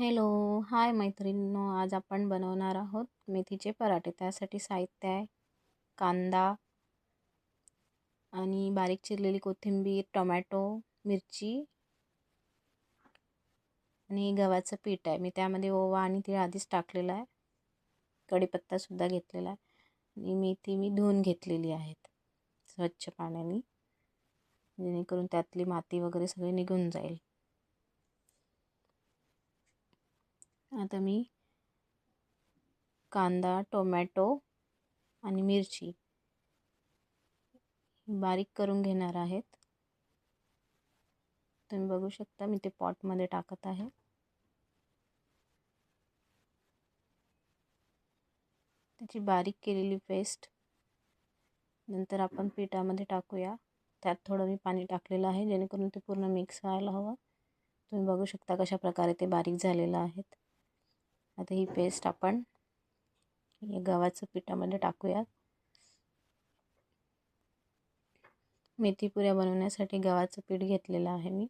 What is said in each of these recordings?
Hello, हाय मैत्रिणींनो. आज आपण बनवणार आहोत मेथीचे पराठे. त्यासाठी साहित्य आहे कांदा आणि बारीक चिरलेली कोथिंबीर, टोमॅटो, मिरची आणि गव्हाचं पीठ आहे. मी त्यामध्ये ओवा आणि तीळ आधीच टाकलेला आहे. कढीपत्तासुद्धा घेतलेला आहे आणि मेथी मी धुवून घेतलेली आहेत स्वच्छ पाण्याने, जेणेकरून त्यातली माती वगैरे सगळी निघून जाईल. आता मी कांदा, टोमॅटो आणि मिरची बारीक करून घेणार आहेत. तुम्ही बघू शकता मी ते पॉटमध्ये टाकत आहे. त्याची बारीक केलेली पेस्ट नंतर आपण पिठामध्ये टाकूया. त्यात थोडं मी पाणी टाकलेलं आहे जेणेकरून ते पूर्ण मिक्स व्हायला हवं. तुम्ही बघू शकता कशा प्रकारे ते बारीक झालेलं आहेत. आता ही पेस्ट आपण या गव्हाचं पिठामध्ये टाकूया. मेथी पुऱ्या बनवण्यासाठी गव्हाचं पीठ घेतलेलं आहे मी.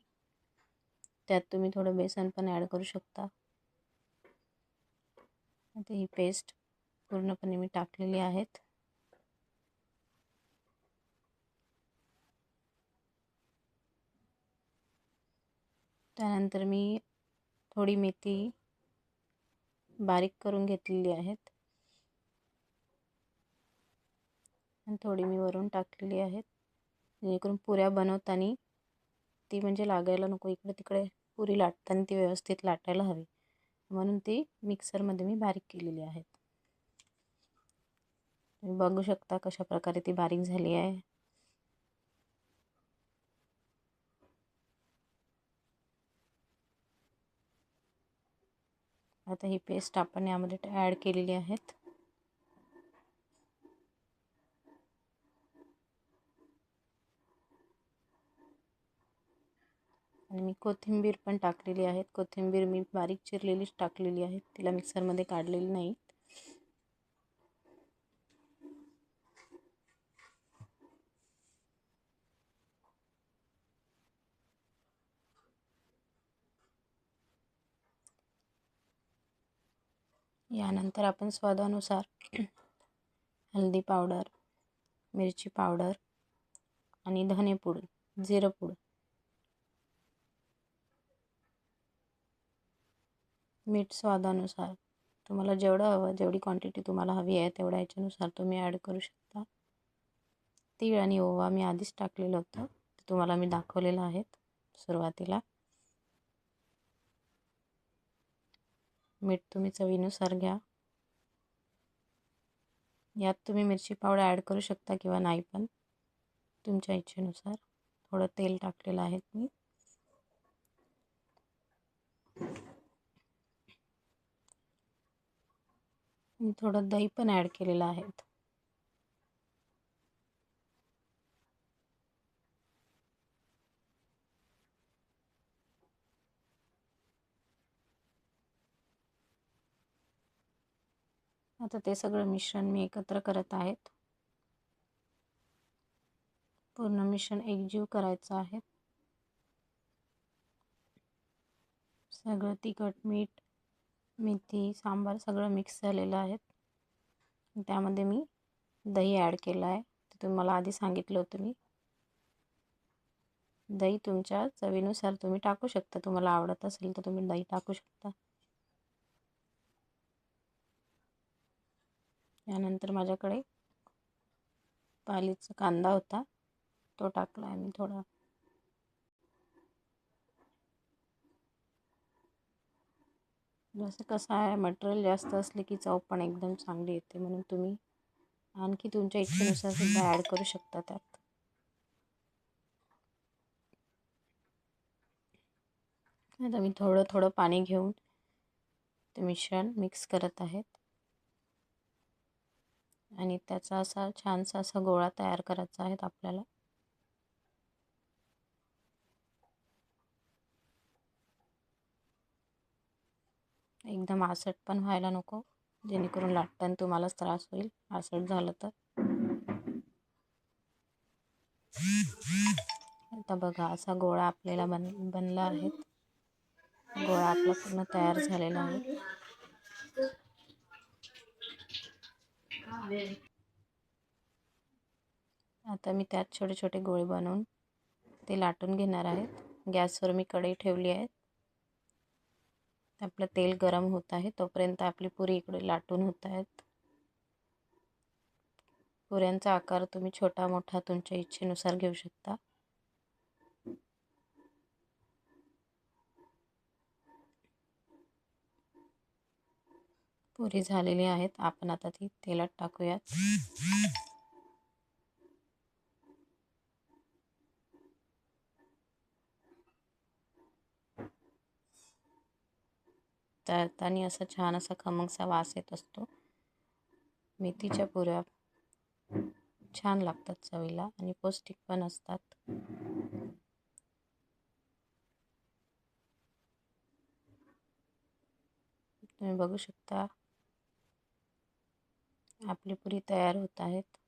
त्यात तुम्ही थोडं बेसन पण ॲड करू शकता. आता ही पेस्ट पूर्णपणे मी टाकलेली आहेत. त्यानंतर मी थोडी मेथी बारीक करून घेतलेली आहेत आणि थोडी मी वरून टाकलेली आहेत, जेणेकरून पुऱ्या बनवताना ती म्हणजे लागायला नको. इकडे तिकडे पुरी लाटताना ती व्यवस्थित लाटायला हवी, म्हणून ती मिक्सरमध्ये मी बारीक केलेली आहेत. तुम्ही बघू शकता कशा प्रकारे ती बारीक झाली आहे. आता ही पेस्ट आपण यामध्ये ॲड केलेली आहेत. आणि मी कोथिंबीर पण टाकलेली आहे. कोथिंबीर मी बारीक चिरलेलीच टाकलेली आहे, तिला मिक्सरमध्ये काढलेली नाही. यानंतर आपण स्वादानुसार हळदी पावडर, मिरची पावडर आणि धनेपूड, जिरपूड, मीठ स्वादानुसार. तुम्हाला जेवढं हवं, जेवढी क्वांटिटी तुम्हाला हवी आहे तेवढ्या ह्याच्यानुसार तुम्ही ॲड करू शकता. तीळ आणि ओवा मी आधीच टाकलेलं होतं, ते तुम्हाला मी दाखवलेलं आहे सुरुवातीला. मीठ तुम्ही चवीनुसार घ्या. यात तुम्ही मिरची पावडर ॲड करू शकता किंवा नाही, पण तुमच्या इच्छेनुसार. थोडं तेल टाकलेलं आहे मी. थोडं दही पण ॲड केलेलं आहे. आता ते सगळं मिश्रण मी एकत्र करत आहेत. पूर्ण मिश्रण एकजीव करायचं आहे. सगळं तिखट, मीठ, मेथी, सांबार सगळं मिक्स झालेलं आहे. त्यामध्ये मी दही ॲड केलं आहे. ते तुम्हाला आधी सांगितलं होतं मी. दही तुमच्या चवीनुसार तुम्ही टाकू शकता. तुम्हाला आवडत असेल तर तुम्ही दही टाकू शकता. यानंतर माझ्याकडे पालीचा कांदा होता, तो टाकला आहे मी थोडा. जसं कसं आहे, मटेरियल जास्त असले की चव पण एकदम चांगली येते, म्हणून तुम्ही आणखी तुमच्या इच्छेनुसार सुद्धा ॲड करू शकता त्यात. आता मी थोडं थोडं पाणी घेऊन ते मिश्रण मिक्स करत आहेत आणि त्याचा असा छानसा असा गोळा तयार करायचा आहे आपल्याला. एकदम आसट पण व्हायला नको, जेणेकरून लाटताना तुम्हालाच त्रास होईल आसट झालं तर. आता बघा असा गोळा आपल्याला बनला आहे. गोळा आपला पूर्ण तयार झालेला आहे. आता मी त्यात छोटे छोटे गोळे बनवून ते लाटून घेणार आहेत. गॅसवर मी कढई ठेवली आहे. आपलं तेल गरम होत आहे तोपर्यंत आपली पुरी इकडे लाटून होत आहेत. पुऱ्यांचा आकार तुम्ही छोटा मोठा तुमच्या इच्छेनुसार घेऊ शकता. पुरी झालेली आहेत. आपण आता ती तेलात टाकूयात. तळताना असा छान असा खमंगसा वास येत असतो. मेथीच्या पुऱ्या छान लागतात चवीला आणि पौष्टिक पण असतात. तुम्ही बघू शकता आपली पुरी तयार होत आहेत.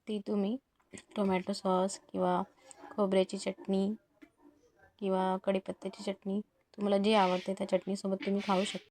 ती तुम्ही टोमॅटो सॉस किंवा खोबऱ्याची चटणी किंवा कढीपत्त्याची चटणी तुम्हाला जी आवडते त्या चटणीसोबत तुम्ही खाऊ शकता.